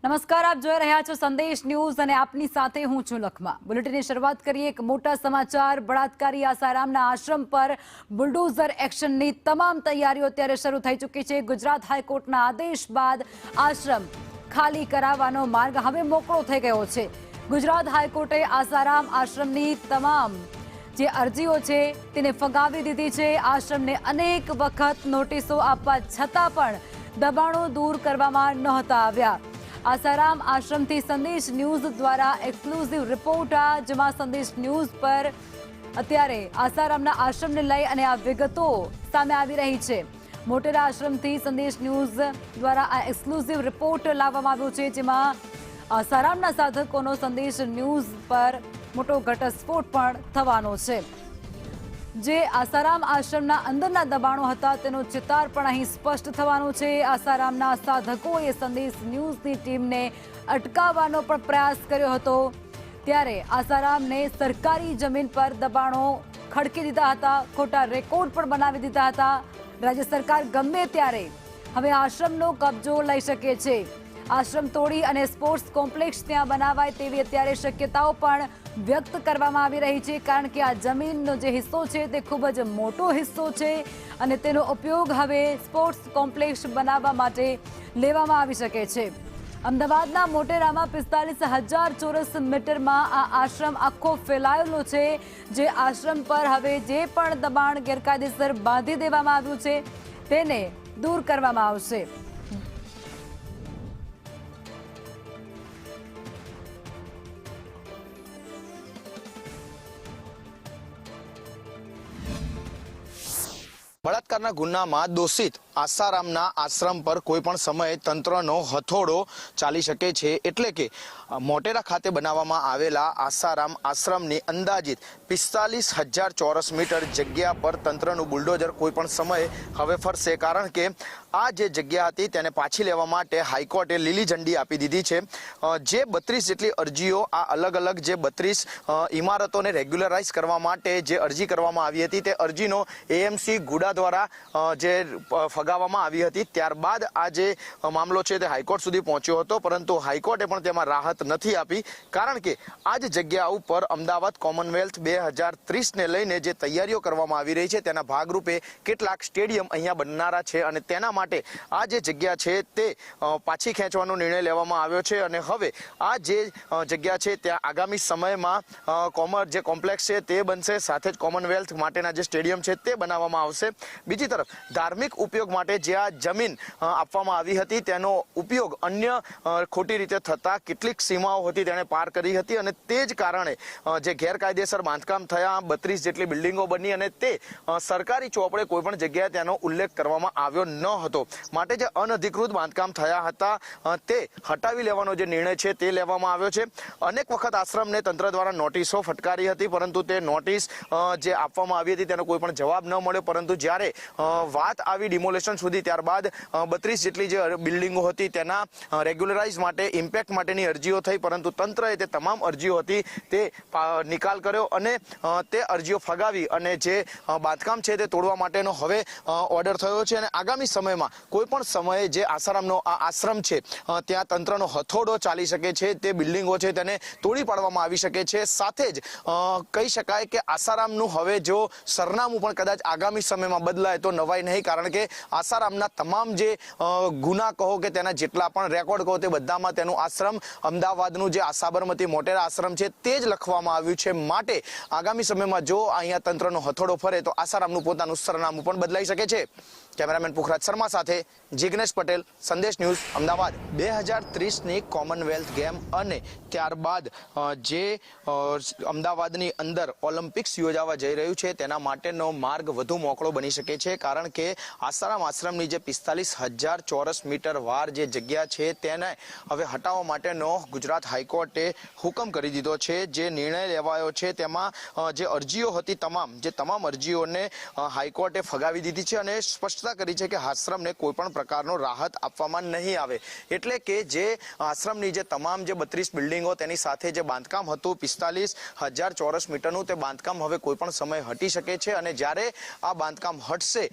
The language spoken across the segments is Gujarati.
નમસ્કાર, આપ જોઈ રહ્યા છો સંદેશ ન્યૂઝ અને આપની સાથે હું છું લખમા। બુલેટિનની શરૂઆત કરીએ એક મોટા સમાચાર। બળાત્કારી આસારામના આશ્રમ પર બુલડોઝર એક્શનની તમામ તૈયારીઓ અત્યારે શરૂ થઈ ચૂકી છે। ગુજરાત હાઈકોર્ટના આદેશ બાદ આશ્રમ ખાલી કરાવવાનો માર્ગ હવે મોકળો થઈ ગયો છે। ગુજરાત હાઈકોર્ટે આસારામ આશ્રમની તમામ જે અરજીઓ છે તેને ફગાવી દીધી છે। આશ્રમને અનેક વખત નોટિસો આપવા છતાં પણ દબાણો દૂર કરવામાં નહોતા આવ્યા। આસારામ આશ્રમથી સંદેશ ન્યૂઝ દ્વારા એક્સક્લુઝિવ રિપોર્ટ જેમાં સંદેશ ન્યૂઝ પર અત્યારે આસારામના આશ્રમને લઈ અને આ વિગતો સામે આવી રહી છે। મોટેરા આશ્રમથી સંદેશ ન્યૂઝ દ્વારા આ એક્સક્લુઝિવ રિપોર્ટ લાવવામાં આવ્યો છે, જેમાં આસારામના સાધકોનો સંદેશ ન્યૂઝ પર મોટો ઘટસ્ફોટ પણ થવાનો છે। જે આસારામ આશ્રમના અંદરના દબાણો હતા તેનો ચિતાર પણ અહીં સ્પષ્ટ થવાનો છે। આસારામના સાધકોએ સંદેશ ન્યૂઝની ટીમને અટકાવવાનો પણ પ્રયાસ કર્યો હતો, ત્યારે આસારામને સરકારી જમીન પર દબાણો ખડકી દીધા હતા, ખોટા રેકોર્ડ પણ બનાવી દીધા હતા। રાજ્ય સરકાર ગમે ત્યારે હવે આશ્રમનો કબજો લઈ શકે છે। આશ્રમ તોડી અને સ્પોર્ટ્સ કોમ્પ્લેક્સ ત્યાં બનાવાય તેવી અત્યારે શક્યતાઓ પણ વ્યક્ત કરવામાં આવી રહી છે, કારણ કે આ જમીનનો જે હિસ્સો છે તે ખૂબ જ મોટો હિસ્સો છે અને તેનો ઉપયોગ હવે સ્પોર્ટ્સ કોમ્પ્લેક્સ બનાવવા માટે લેવામાં આવી શકે છે। અમદાવાદના મોટેરામાં 45,000 ચોરસ મીટરમાં આ આશ્રમ આખો ફેલાયેલો છે। જે આશ્રમ પર હવે જે પણ દબાણ ગેરકાયદેસર બાંધી દેવામાં આવ્યું છે તેને દૂર કરવામાં આવશે। બળાત્કારના ગુનામાં દોષિત આસારામના આશ્રમ પર કોઈ પણ સમયે તંત્રનો હથોડો ચાલી શકે છે। એટલે કે મોટેરા ખાતે બનાવવામાં આવેલા આસારામ આશ્રમની અંદાજિત 45,000 ચોરસ મીટર જગ્યા પર તંત્રનું બુલડોઝર કોઈ પણ સમયે હવે ફરશે, કારણ કે આ જે જગ્યા હતી તેને પાછી લેવા માટે હાઈકોર્ટે લીલી ઝંડી આપી દીધી છે। જે 32 જેટલી અરજીઓ આ અલગ અલગ જે 32 ઇમારતોને રેગ્યુલરાઇઝ કરવા માટે જે અરજી કરવામાં આવી હતી તે અરજીનો એએમસી ગુડા દ્વારા જે ફગાવવામાં આવી હતી, ત્યારબાદ આ જે મામલો છે તે હાઈકોર્ટ સુધી પહોંચ્યો હતો, પરંતુ હાઈકોર્ટે પણ તેમાં રાહત નથી આપી, કારણ કે આ જ જગ્યા ઉપર અમદાવાદ કોમનવેલ્થ 2030 ને લઈને જે તૈયારીઓ કરવામાં આવી રહી છે તેના ભાગરૂપે કેટલાક સ્ટેડિયમ અહીંયા બનનારા છે અને તેના માટે આ જે જગ્યા છે તે પાછી ખેંચવાનો નિર્ણય લેવામાં આવ્યો છે। અને હવે આ જે જગ્યા છે ત્યાં આગામી સમયમાં જે કોમ્પ્લેક્સ છે તે બનશે, સાથે જ કોમનવેલ્થ માટેના જે સ્ટેડિયમ છે તે બનાવવામાં આવશે। બીજી તરફ ધાર્મિક ઉપયોગ માટે જે આ જમીન આપવામાં આવી હતી તેનો ઉપયોગ અન્ય ખોટી રીતે થતા કેટલીક સીમાઓ હતી તેને પાર કરી હતી અને તે જ કારણે જે ગેરકાયદેસર બાંધકામ થયા, 32 જેટલી બિલ્ડિંગો બની અને તે સરકારી ચોપડે કોઈ પણ જગ્યાએ તેનો ઉલ્લેખ કરવામાં આવ્યો ન હતો, માટે જે અનધિકૃત બાંધકામ થયા હતા તે હટાવી લેવાનો જે નિર્ણય છે તે લેવામાં આવ્યો છે। અનેક વખત આશ્રમને તંત્ર દ્વારા નોટિસો ફટકારી હતી, પરંતુ તે નોટિસ જે આપવામાં આવી હતી તેનો કોઈ પણ જવાબ ન મળ્યો, પરંતુ જ્યારે વાત આવી ડિમોલેશન સુધી ત્યારબાદ 32 જેટલી જે બિલ્ડિંગો હતી તેના રેગ્યુલરાઇઝ માટે ઇમ્પેક્ટ માટેની અરજીઓ થઈ, પરંતુ તંત્રએ તે તમામ અરજીઓ હતી તે નિકાલ કર્યો અને તે અરજીઓ ફગાવી અને જે બાંધકામ છે તે તોડવા માટેનો હવે ઓર્ડર થયો છે। અને આગામી સમયમાં કોઈ પણ સમયે જે આસારામનો આ આશ્રમ છે ત્યાં તંત્રનો હથોડો ચાલી શકે છે, તે બિલ્ડિંગો છે તેને તોડી પાડવામાં આવી શકે છે। સાથે જ કહી શકાય કે આસારામનું હવે જો સરનામું પણ કદાચ આગામી સમયમાં બદલાય તો નવાઈ નહીં, કારણ કે આસારામના તમામ જે ગુના કહો કે તેના જેટલા પણ રેકોર્ડ કહો તે બધામાં તેનું આશ્રમ અમદાવાદનું જે સાબરમતી મોટેરા આશ્રમ છે તે જ લખવામાં આવ્યું છે, માટે આગામી સમયમાં જો અહીંયા તંત્રનો હથોડો ફરે તો આસારામનું પોતાનું સરનામું પણ બદલાઈ શકે છે। કેમેરામેન પુખરાજ શર્મા સાથે જિગ્નેશ પટેલ, સંદેશ ન્યૂઝ, અમદાવાદ। 2030ની કોમનવેલ્થ ગેમ અને ત્યારબાદ જે અમદાવાદની અંદર ઓલિમ્પિક્સ યોજાવા જઈ રહ્યું છે તેના માટેનો માર્ગ વધુ મોકળો બની શકે છે, કારણ કે આસારામ આશ્રમની જે 45,000 ચોરસ મીટર વાર જે જગ્યા છે તેને હવે હટાવવા માટેનો ગુજરાત હાઈકોર્ટે હુકમ કરી દીધો છે। જે નિર્ણય લેવાયો છે તેમાં જે અરજીઓ હતી તમામ અરજીઓને હાઈકોર્ટે ફગાવી દીધી છે અને સ્પષ્ટતા ઘોષણા કરી છે કે આશ્રમને કોઈ પણ પ્રકારનો રાહત આપવામાં નહીં આવે, એટલે કે જે આશ્રમની જે તમામ જે 32 બિલ્ડિંગો તેની સાથે જે બાંધકામ હતું 45,000 ચોરસ મીટરનું, તે બાંધકામ હવે કોઈ પણ સમય હટી શકે છે અને જ્યારે આ બાંધકામ હટશે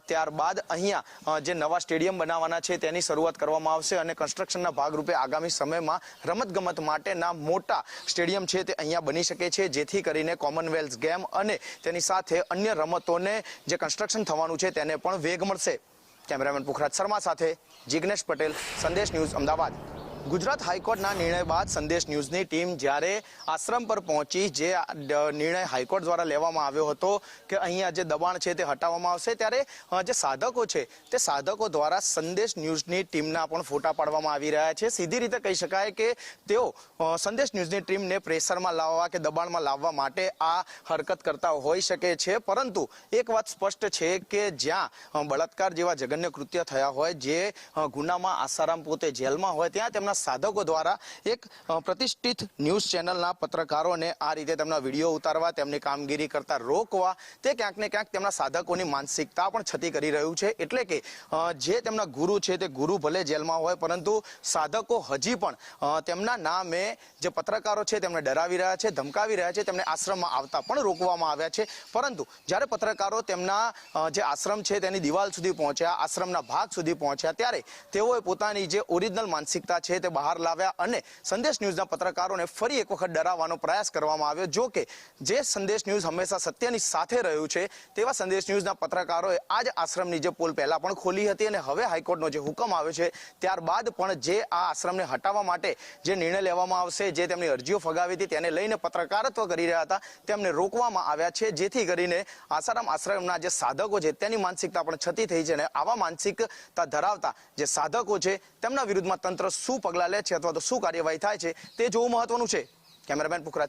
ત્યારબાદ અહીંયા જે નવા સ્ટેડિયમ બનાવવાના છે તેની શરૂઆત કરવામાં આવશે અને કન્સ્ટ્રક્શનના ભાગરૂપે આગામી સમયમાં રમતગમત માટેના મોટા સ્ટેડિયમ છે તે અહીંયા બની શકે છે, જેથી કરીને કોમનવેલ્થ ગેમ અને તેની સાથે અન્ય રમતોને જે કન્સ્ટ્રક્શન થવાનું છે તેને પણ વેગ મળશે. કેમેરામેન પુખરાજ શર્મા સાથે જિગ્નેશ પટેલ, સંદેશ ન્યૂઝ, અમદાવાદ. ગુજરાત હાઈકોર્ટના નિર્ણય બાદ સંદેશ ન્યૂઝની ટીમ જ્યારે આશ્રમ પર પહોંચી, જે નિર્ણય હાઈકોર્ટ દ્વારા લેવામાં આવ્યો હતો કે અહીંયા જે દબાણ છે તે હટાવવામાં આવશે, ત્યારે જે સાધકો છે તે સાધકો દ્વારા સંદેશ ન્યૂઝની ટીમના પણ ફોટા પાડવામાં આવી રહ્યા છે. સીધી રીતે કહી શકાય કે તેઓ સંદેશ ન્યૂઝની ટીમને પ્રેશરમાં લાવવા કે દબાણમાં લાવવા માટે આ હરકત કરતા હોઈ શકે છે, પરંતુ એક વાત સ્પષ્ટ છે કે જ્યાં બળાત્કાર જેવા જઘન્ય કૃત્ય થયા હોય, જે ગુનામાં આસારામ પોતે જેલમાં હોય, ત્યાં તેમના સાધકો દ્વારા એક પ્રતિષ્ઠિત ન્યૂઝ ચેનલના પત્રકારોને આ રીતે તેમના વિડીયો ઉતારવા, તેમની કામગીરી કરતા રોકવા, તે ક્યાંક ને ક્યાંક તેમના સાધકોની માનસિકતા પણ છતી કરી રહ્યું છે. એટલે કે જે તેમના ગુરુ છે તે ગુરુ ભલે જેલમાં હોય, પરંતુ સાધકો હજી પણ તેમના નામે જે પત્રકારો છે તેમને ડરાવી રહ્યા છે, ધમકાવી રહ્યા છે, તેમને આશ્રમમાં આવતા પણ રોકવામાં આવ્યા છે. પરંતુ જ્યારે પત્રકારો તેમના જે આશ્રમ છે તેની દિવાલ સુધી પહોંચ્યા, આશ્રમના ભાગ સુધી પહોંચ્યા, ત્યારે તેઓએ પોતાની જે ઓરિજિનલ માનસિકતા છે તે બહાર લાવ્યા અને સંદેશ ન્યૂઝના પત્રકારોને ફરી એક વખત ડરાવવાનો પ્રયાસ કરવામાં આવ્યો. જો કે જે સંદેશ ન્યૂઝ હંમેશા સત્યની સાથે રહ્યું છે, તેવા સંદેશ ન્યૂઝના પત્રકારોએ આજ આશ્રમની જે પોલ પહેલા પણ ખોલી હતી અને હવે હાઈકોર્ટનો જે હુકમ આવ્યો છે ત્યારબાદ પણ જે આ આશ્રમને હટાવવા માટે જે નિર્ણય લેવામાં આવશે, જે તેમની અરજીઓ ફગાવી હતી તેને લઈને પત્રકારત્વ કરી રહ્યા હતા, તેમને રોકવામાં આવ્યા છે, જેથી કરીને આસારામ આશ્રમના જે સાધકો છે તેની માનસિકતા પણ છતી થઈ છે અને આવા માનસિકતા ધરાવતા જે સાધકો છે તેમના વિરુદ્ધમાં તંત્ર શું પગલાં લે છે અથવા તો શું કાર્યવાહી થાય છે તે જોવું મહત્વનું છે. કેમેરામેન પુખરાજ